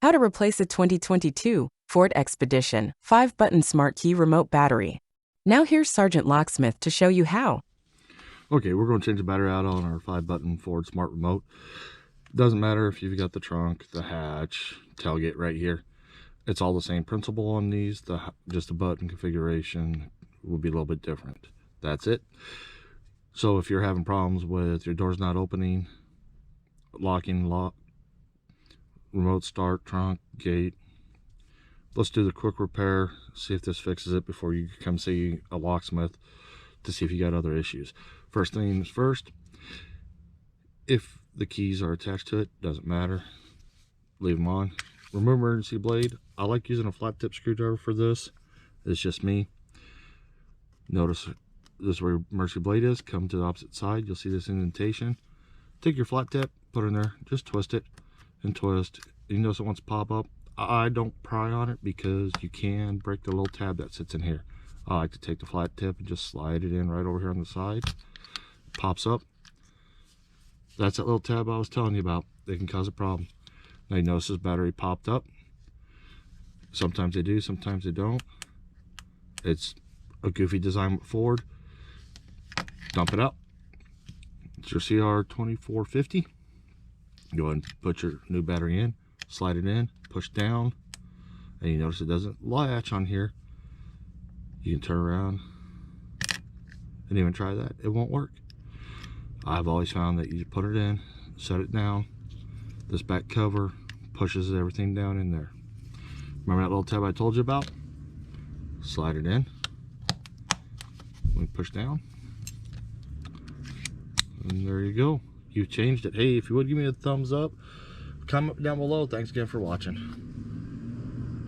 How to replace a 2022 Ford Expedition 5-button smart key remote battery. Now here's Sergeant Locksmith to show you how. Okay, we're going to change the battery out on our 5-button Ford Smart Remote. Doesn't matter if you've got the trunk, the hatch, tailgate right here. It's all the same principle on these. Just the button configuration will be a little bit different. That's it. So if you're having problems with your doors not opening, locking, remote start, trunk, gate, let's do the quick repair, see if this fixes it before you come see a locksmith to see if you got other issues. First things first, if the keys are attached to it, doesn't matter, leave them on. Remove emergency blade. I like using a flat tip screwdriver for this. It's just me. Notice this is where your emergency blade is. Come to the opposite side, you'll see this indentation. Take your flat tip, put it in there, just twist it and twist. You notice it wants to pop up. I don't pry on it because you can break the little tab that sits in here. I like to take the flat tip and just slide it in right over here on the side. Pops up. That's that little tab I was telling you about. They can cause a problem. Now you notice this battery popped up. Sometimes they do, sometimes they don't. It's a goofy design with Ford. Dump it out. It's your CR2450. Go ahead and put your new battery in, slide it in, push down, and you notice it doesn't latch on here. You can turn around and even try that. It won't work. I've always found that you put it in, set it down, this back cover pushes everything down in there. Remember that little tab I told you about? Slide it in. We push down. And there you go. You've changed it. Hey, if you would give me a thumbs up, comment down below. Thanks again for watching.